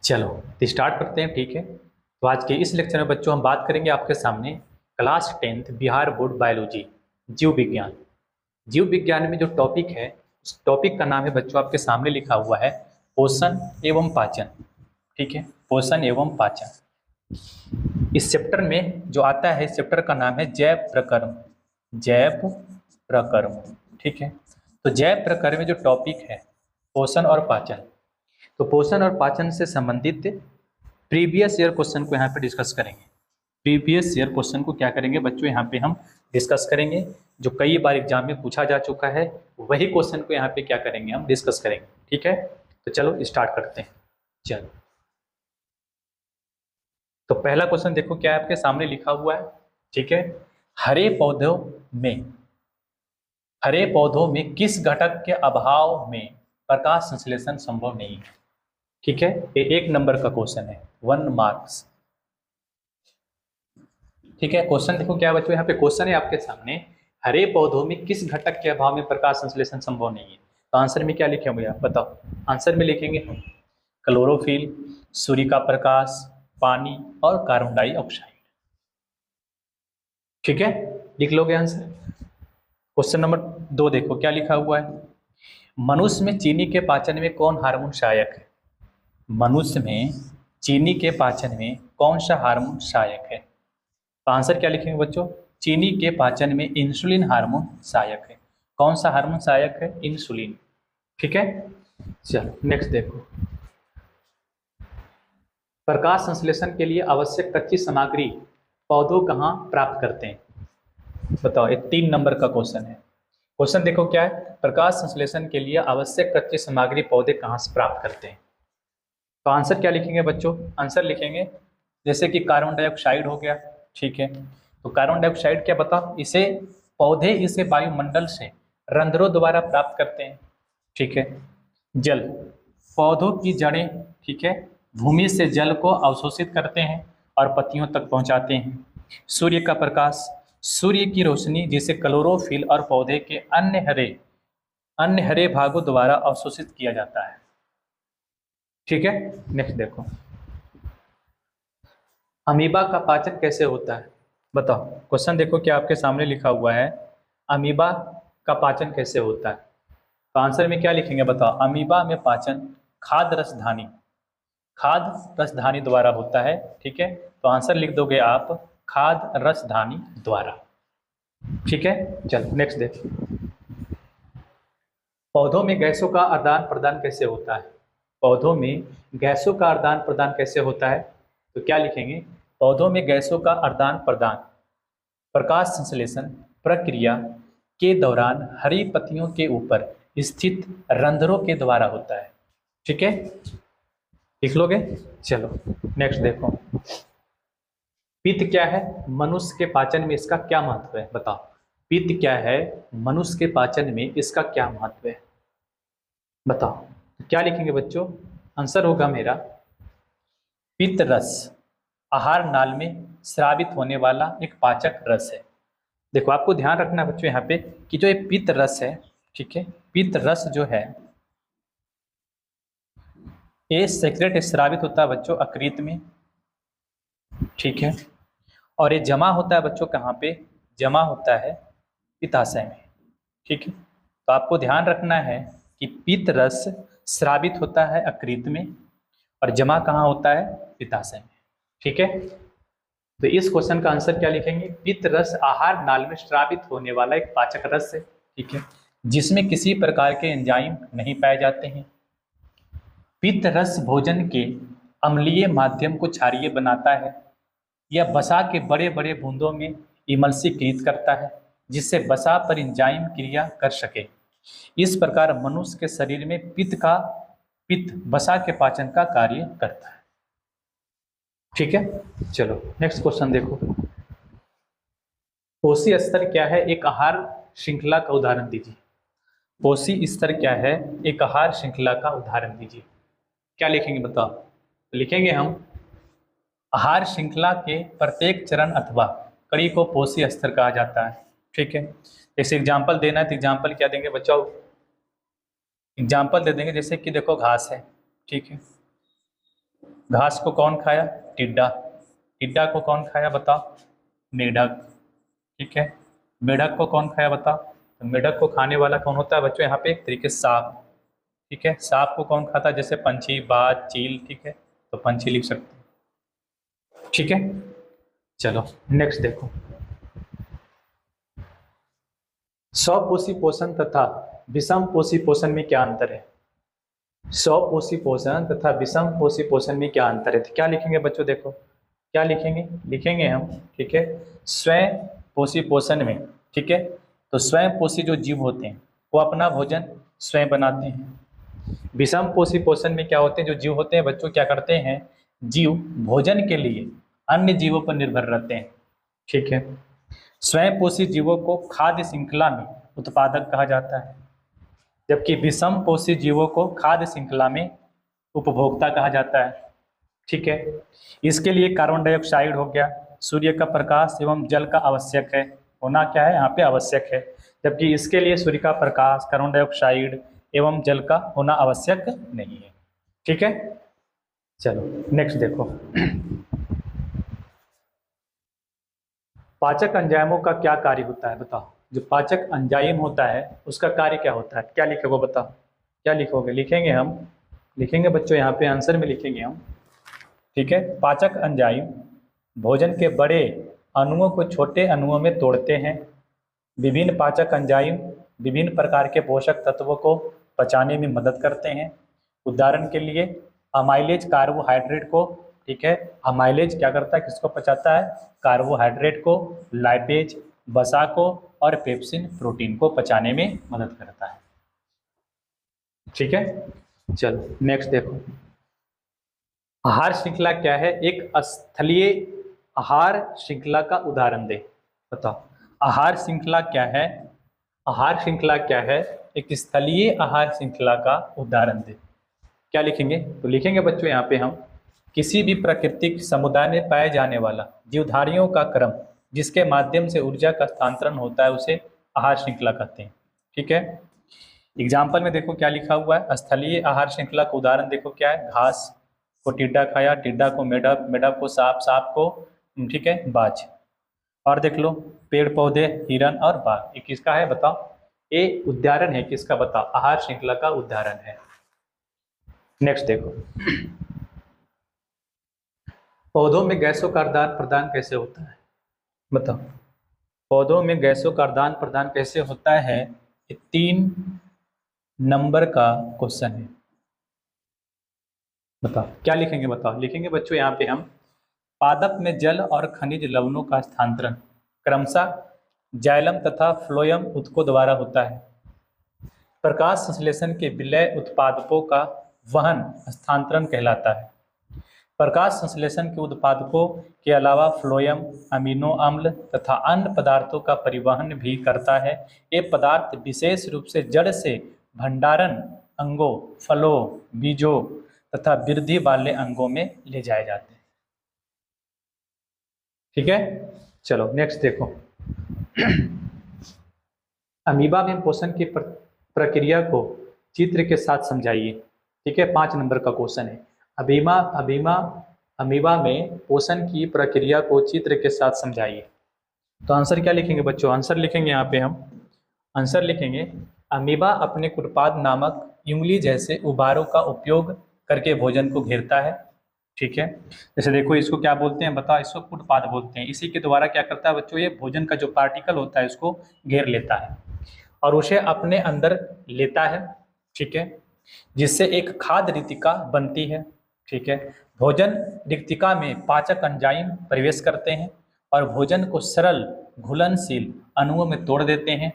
चलो तो स्टार्ट करते हैं। ठीक है, तो आज के इस लेक्चर में बच्चों हम बात करेंगे आपके सामने class 10th Bihar board biology जीव विज्ञान। जीव विज्ञान में जो टॉपिक है उस टॉपिक का नाम है बच्चों आपके सामने लिखा हुआ है पोषण एवं पाचन। ठीक है, पोषण एवं पाचन। इस चैप्टर में जो आता है, इस चैप्टर का नाम है जैव प्रकर्म। जैव प्रकर्म। ठीक है, तो जैव प्रकर्म में जो टॉपिक है पोषण और पाचन, तो पोषण और पाचन से संबंधित प्रीवियस ईयर क्वेश्चन को यहाँ पे डिस्कस करेंगे। प्रीवियस ईयर क्वेश्चन को क्या करेंगे बच्चों, यहाँ पे हम डिस्कस करेंगे। जो कई बार एग्जाम में पूछा जा चुका है वही क्वेश्चन को यहाँ पे क्या करेंगे, हम डिस्कस करेंगे। ठीक है, तो चलो स्टार्ट करते हैं। चलो, तो पहला क्वेश्चन देखो क्या है, आपके सामने लिखा हुआ है। ठीक है, हरे पौधों में किस घटक के अभाव में प्रकाश संश्लेषण संभव नहीं है। ठीक है, ये 1 नंबर का क्वेश्चन है, 1 मार्क्स। ठीक है, क्वेश्चन देखो क्या बच्चों, यहाँ पे क्वेश्चन है आपके सामने, हरे पौधों में किस घटक के अभाव में प्रकाश संश्लेषण संभव नहीं है। तो आंसर में क्या लिखे होंगे आप बताओ। आंसर में लिखेंगे हम क्लोरोफिल, सूर्य का प्रकाश, पानी और कार्बन डाइऑक्साइड। ठीक है, लिख लोगे आंसर। क्वेश्चन नंबर 2 देखो क्या लिखा हुआ है, मनुष्य में चीनी के पाचन में कौन हार्मोन सहायक है। मनुष्य में चीनी के पाचन में कौन सा हार्मोन सहायक है। तो आंसर क्या लिखेंगे बच्चों, चीनी के पाचन में इंसुलिन हार्मोन सहायक है। कौन सा हार्मोन सहायक है, इंसुलिन। ठीक है, चलो नेक्स्ट देखो, प्रकाश संश्लेषण के लिए आवश्यक कच्ची सामग्री पौधों कहाँ प्राप्त करते हैं। बताओ, ये 3 नंबर का क्वेश्चन है। क्वेश्चन देखो क्या है, प्रकाश संश्लेषण के लिए आवश्यक कच्ची सामग्री पौधे कहाँ से प्राप्त करते हैं। तो आंसर क्या लिखेंगे बच्चों, आंसर लिखेंगे जैसे कि कार्बन डाइऑक्साइड हो गया। ठीक है, तो कार्बन डाइऑक्साइड क्या बताओ, इसे पौधे इसे वायुमंडल से रंध्रों द्वारा प्राप्त करते हैं। ठीक है, जल, पौधों की जड़ें, ठीक है, भूमि से जल को अवशोषित करते हैं और पत्तियों तक पहुंचाते हैं। सूर्य का प्रकाश, सूर्य की रोशनी जिसे क्लोरोफिल और पौधे के अन्य हरे भागों द्वारा अवशोषित किया जाता है। ठीक है, नेक्स्ट देखो, अमीबा का पाचन कैसे होता है। बताओ, क्वेश्चन देखो क्या आपके सामने लिखा हुआ है, अमीबा का पाचन कैसे होता है। तो आंसर में क्या लिखेंगे बताओ, अमीबा में पाचन खाद्य रसधानी द्वारा होता है। ठीक है, तो आंसर लिख दोगे आप खाद्य रसधानी द्वारा। ठीक है, चलो नेक्स्ट देखिए, पौधों में गैसों का आदान प्रदान कैसे होता है। पौधों में गैसों का आदान प्रदान कैसे होता है, तो क्या लिखेंगे, पौधों में गैसों का आदान प्रदान प्रकाश संश्लेषण प्रक्रिया के दौरान हरी पत्तियों के ऊपर स्थित रंध्रों के द्वारा होता है। ठीक है, लिख लोगे। चलो नेक्स्ट देखो, पित्त क्या है, मनुष्य के पाचन में इसका क्या महत्व है। बताओ, पित्त क्या है, मनुष्य के पाचन में इसका क्या महत्व है। बताओ, क्या लिखेंगे बच्चों, आंसर होगा मेरा पित्त रस आहार नाल में स्रावित होने वाला एक पाचक रस है। देखो आपको ध्यान रखना बच्चों यहाँ पे कि जो ये पित्त रस है, ठीक है, पित्त रस जो है ये सेक्रेट स्रावित होता है बच्चों अकृत में। ठीक है, और ये जमा होता है बच्चों कहाँ पे, जमा होता है पित्ताशय में। ठीक है, तो आपको ध्यान रखना है कि पित्त रस स्रावित होता है अकृत में और जमा कहाँ होता है, पित्ताशय में। ठीक है, तो इस क्वेश्चन का आंसर क्या लिखेंगे, पित्त रस आहार नाल में स्रावित होने वाला एक पाचक रस है। ठीक है, जिसमें किसी प्रकार के एंजाइम नहीं पाए जाते हैं। पित्त रस भोजन के अम्लीय माध्यम को क्षारीय बनाता है या वसा के बड़े बड़े बूंदों में इमल्सीकृत करता है जिससे वसा पर एंजाइम क्रिया कर सके। इस प्रकार मनुष्य के शरीर में पित्त वसा के पाचन का कार्य करता है। ठीक है, चलो नेक्स्ट क्वेश्चन देखो, कोशी स्तर क्या है, एक आहार श्रृंखला का उदाहरण दीजिए। कोशी स्तर क्या है, एक आहार श्रृंखला का उदाहरण दीजिए। क्या लिखेंगे बताओ, लिखेंगे हम आहार श्रृंखला के प्रत्येक चरण अथवा कड़ी को कोशी स्तर कहा जाता है। ठीक है, जैसे एग्जाम्पल देना है तो एग्जाम्पल क्या देंगे बच्चों, एग्जाम्पल दे देंगे जैसे कि देखो घास है। ठीक है, घास को कौन खाया? टिड्डा। टिड्डा को कौन खाया बताओ? मेढक। ठीक है, मेढक को कौन खाया बताओ? तो मेढक को खाने वाला कौन होता है बच्चों? यहाँ पे एक तरीके से सांप। ठीक है, सांप को कौन खाता है? जैसे पंछी, बाज, चील। ठीक है, तो पंछी लिख सकते हैं। ठीक है, चलो नेक्स्ट देखो। स्वपोषी पोषण तथा विषम पोषी पोषण में क्या अंतर है? स्वपोषी पोषण तथा विषम पोषी पोषण में क्या अंतर है? तो क्या लिखेंगे बच्चों? देखो क्या लिखेंगे, लिखेंगे हम, ठीक है, स्वयं पोषी पोषण में, ठीक है, तो स्वयं पोषी जो जीव होते हैं वो अपना भोजन स्वयं बनाते हैं। विषम पोषी पोषण में क्या होते हैं? जो जीव होते हैं बच्चों क्या करते हैं? जीव भोजन के लिए अन्य जीवों पर निर्भर रहते हैं। ठीक है, स्वयं पोषी जीवों को खाद्य श्रृंखला में उत्पादक कहा जाता है, जबकि विषम पोषी जीवों को खाद्य श्रृंखला में उपभोक्ता कहा जाता है। ठीक है, इसके लिए कार्बन डाइऑक्साइड हो गया, सूर्य का प्रकाश एवं जल का आवश्यक है, होना क्या है यहाँ पे? आवश्यक है। जबकि इसके लिए सूर्य का प्रकाश, कार्बन डाइऑक्साइड एवं जल का होना आवश्यक नहीं है। ठीक है, चलो नेक्स्ट देखो। पाचक एंजाइमों का क्या कार्य होता है बताओ? जो पाचक एंजाइम होता है उसका कार्य क्या होता है? क्या लिखोगे बताओ? क्या लिखोगे? लिखेंगे हम, लिखेंगे बच्चों यहाँ पे आंसर में लिखेंगे हम। ठीक है, पाचक एंजाइम भोजन के बड़े अणुओं को छोटे अणुओं में तोड़ते हैं। विभिन्न पाचक एंजाइम विभिन्न प्रकार के पोषक तत्वों को पचाने में मदद करते हैं। उदाहरण के लिए अमाइलेज कार्बोहाइड्रेट को, ठीक है, अमाइलेज क्या करता है? किसको पचाता है? कार्बोहाइड्रेट को, लाइपेज वसा को, और पेप्सिन प्रोटीन को पचाने में मदद करता है। ठीक है, चलो नेक्स्ट देखो। आहार श्रृंखला क्या है? एक स्थलीय आहार श्रृंखला का उदाहरण दे, बताओ। आहार श्रृंखला क्या है? आहार श्रृंखला क्या है? एक स्थलीय आहार श्रृंखला का उदाहरण दे। क्या लिखेंगे? तो लिखेंगे बच्चों यहाँ पे हम, किसी भी प्राकृतिक समुदाय में पाए जाने वाला जीवधारियों का क्रम जिसके माध्यम से ऊर्जा का स्थानांतरण होता है उसे आहार श्रृंखला कहते हैं। ठीक है, एग्जाम्पल में देखो क्या लिखा हुआ है। स्थलीय आहार श्रृंखला का उदाहरण देखो क्या है? घास को टिड्डा खाया, टिड्डा को मेढक, मेढक को सांप, सांप को, ठीक है, बाज। और देख लो पेड़ पौधे, हिरन और बाघ। ये किसका है बताओ? ये उदाहरण है किसका बताओ? आहार श्रृंखला का उदाहरण है। नेक्स्ट देखो, पौधों में गैसों का आदान प्रदान कैसे होता है? बताओ, पौधों में गैसों का आदान प्रदान कैसे होता है? ये 3 नंबर का क्वेश्चन है। बताओ क्या लिखेंगे? बताओ, लिखेंगे बच्चों यहाँ पे हम, पादप में जल और खनिज लवणों का स्थानांतरण क्रमशः जाइलम तथा फ्लोएम ऊतकों द्वारा होता है। प्रकाश संश्लेषण के विलय उत्पादकों का वहन स्थानांतरण कहलाता है। प्रकाश संश्लेषण के उत्पादकों के अलावा फ्लोएम अमीनो अम्ल तथा अन्य पदार्थों का परिवहन भी करता है। ये पदार्थ विशेष रूप से जड़ से भंडारण अंगों, फलों, बीजों तथा वृद्धि वाले अंगों में ले जाए जाते हैं। ठीक है, चलो नेक्स्ट देखो। अमीबा में पोषण की प्रक्रिया को चित्र के साथ समझाइए। ठीक है, 5 नंबर का क्वेश्चन है। अमीबा में पोषण की प्रक्रिया को चित्र के साथ समझाइए। तो आंसर क्या लिखेंगे बच्चों? आंसर लिखेंगे यहाँ पे हम, आंसर लिखेंगे, अमीबा अपने कुटपाद नामक यूंगली जैसे उबारों का उपयोग करके भोजन को घेरता है। ठीक है, जैसे देखो इसको क्या बोलते हैं बताओ? इसको कुटपाद बोलते हैं। इसी के द्वारा क्या करता है बच्चों? ये भोजन का जो पार्टिकल होता है इसको घेर लेता है और उसे अपने अंदर लेता है। ठीक है, जिससे एक खाद्य रिक्तिका बनती है। ठीक है, भोजन रिक्तिका में पाचक एंजाइम प्रवेश करते हैं और भोजन को सरल घुलनशील अणुओं में तोड़ देते हैं।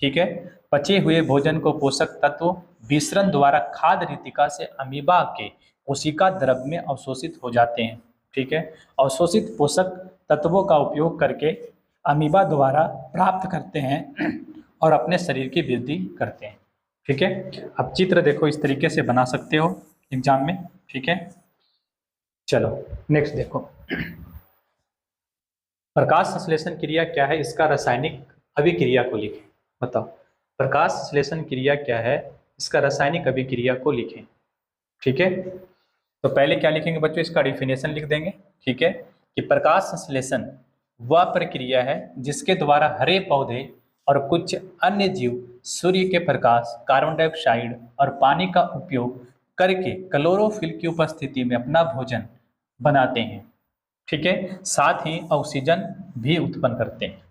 ठीक है, पचे हुए भोजन को पोषक तत्व विसरण द्वारा खाद्य रिक्तिका से अमीबा के कोशिका द्रव में अवशोषित हो जाते हैं। ठीक है, अवशोषित पोषक तत्वों का उपयोग करके अमीबा द्वारा प्राप्त करते हैं और अपने शरीर की वृद्धि करते हैं। ठीक है, अब चित्र देखो इस तरीके से बना सकते हो एग्जाम में। ठीक है, चलो नेक्स्ट देखो। प्रकाश संश्लेषण क्रिया क्या है? इसका रासायनिक अभिक्रिया को लिखें। बताओ, प्रकाश संश्लेषण क्रिया क्या है? इसका रासायनिक अभिक्रिया को लिखें। ठीक है, तो पहले क्या लिखेंगे बच्चों, इसका डिफिनेशन लिख देंगे। ठीक है, कि प्रकाश संश्लेषण वह प्रक्रिया है जिसके द्वारा हरे पौधे और कुछ अन्य जीव सूर्य के प्रकाश, कार्बन डाइऑक्साइड और पानी का उपयोग करके क्लोरोफिल की उपस्थिति में अपना भोजन बनाते हैं। ठीक है, साथ ही ऑक्सीजन भी उत्पन्न करते हैं।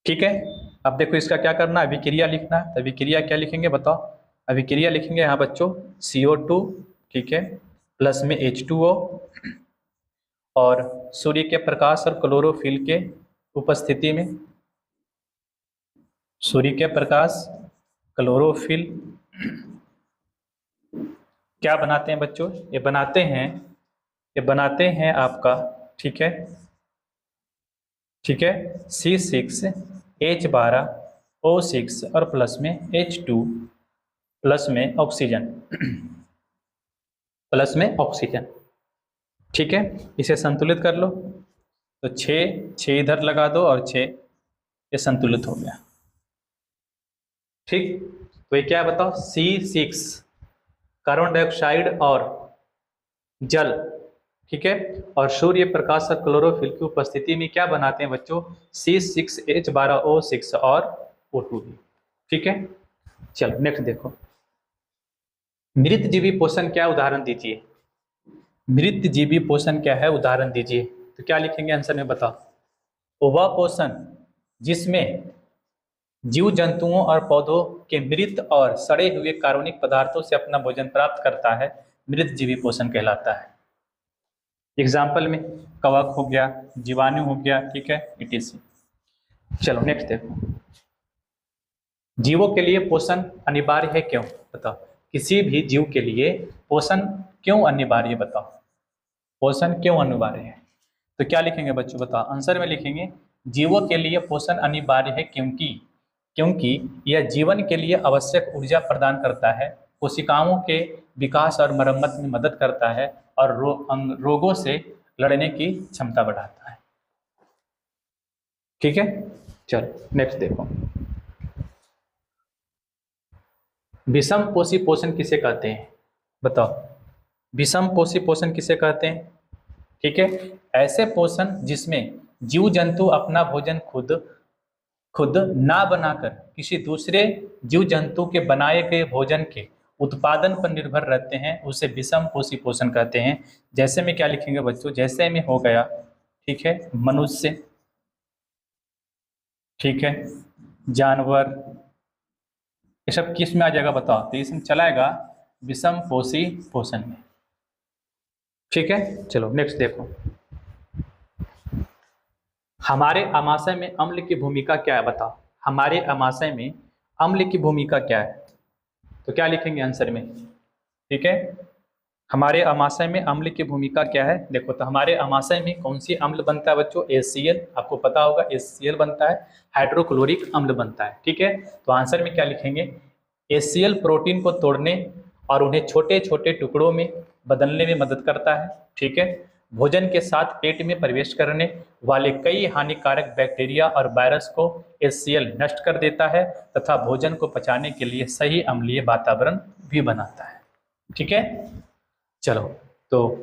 ठीक है, अब देखो इसका क्या करना है, अभिक्रिया लिखना है। तो अभिक्रिया क्या लिखेंगे बताओ, अभिक्रिया लिखेंगे यहाँ बच्चों CO2, ठीक है, प्लस में H2O और सूर्य के प्रकाश और क्लोरोफिल के उपस्थिति में, सूर्य के प्रकाश, क्लोरोफिल क्या बनाते हैं बच्चों, ये बनाते हैं आपका, ठीक है, C6H12O6 और प्लस में H2 प्लस में ऑक्सीजन प्लस में ऑक्सीजन। ठीक है, इसे संतुलित कर लो। तो 6 इधर लगा दो और 6 ये संतुलित हो गया। ठीक, तो ये क्या है बताओ, C6 कार्बन डाइऑक्साइड और जल, ठीक है, और सूर्य प्रकाश और क्लोरोफिल की उपस्थिति में क्या बनाते हैं बच्चों, C6H12O6 और O2 भी। ठीक है, चलो नेक्स्ट देखो, मृत जीवी पोषण क्या, उदाहरण दीजिए। मृत जीवी पोषण क्या है, उदाहरण दीजिए। तो क्या लिखेंगे आंसर में बताओ, वह पोषण जिसमें जीव जंतुओं और पौधों के मृत और सड़े हुए कार्बनिक पदार्थों से अपना भोजन प्राप्त करता है, मृत जीवी पोषण कहलाता है। एग्जाम्पल में कवक हो गया, जीवाणु हो गया, ठीक है, etc। चलो नेक्स्ट देखो, जीवों के लिए पोषण अनिवार्य है क्यों, बताओ। किसी भी जीव के लिए पोषण क्यों अनिवार्य है, बताओ, पोषण क्यों अनिवार्य है। तो क्या लिखेंगे बच्चों बताओ, आंसर में लिखेंगे जीवों के लिए पोषण अनिवार्य है क्योंकि यह जीवन के लिए आवश्यक ऊर्जा प्रदान करता है, कोशिकाओं के विकास और मरम्मत में मदद करता है और रोगों से लड़ने की क्षमता बढ़ाता है। ठीक है, चलो नेक्स्ट देखो, विषम पोषी पोषण किसे कहते हैं, बताओ। विषम पोषी पोषण किसे कहते हैं, ठीक है, ऐसे पोषण जिसमें जीव जंतु अपना भोजन खुद ना बनाकर किसी दूसरे जीव जंतु के बनाए गए भोजन के उत्पादन पर निर्भर रहते हैं, उसे विषम पोषी पोषण कहते हैं। जैसे में क्या लिखेंगे बच्चों, जैसे में हो गया, ठीक है, मनुष्य, ठीक है, जानवर, ये सब किस में आ जाएगा बताओ, तो इसमें चलाएगा विषम पोषी पोषण में। ठीक है, चलो नेक्स्ट देखो, हमारे आमाशय में अम्ल की भूमिका क्या है, बताओ। हमारे आमाशय में अम्ल की भूमिका क्या है, तो क्या लिखेंगे आंसर में, ठीक है, हमारे आमाशय में अम्ल की भूमिका क्या है। देखो, तो हमारे आमाशय में कौन सी अम्ल बनता है बच्चों, HCl, आपको पता होगा HCl बनता है, हाइड्रोक्लोरिक अम्ल बनता है। ठीक है, तो आंसर में क्या लिखेंगे, HCl प्रोटीन को तोड़ने और उन्हें छोटे छोटे टुकड़ों में बदलने में मदद करता है। ठीक है, भोजन के साथ पेट में प्रवेश करने वाले कई हानिकारक बैक्टीरिया और वायरस को HCl नष्ट कर देता है तथा भोजन को पचाने के लिए सही अम्लीय वातावरण भी बनाता है। ठीक है, चलो तो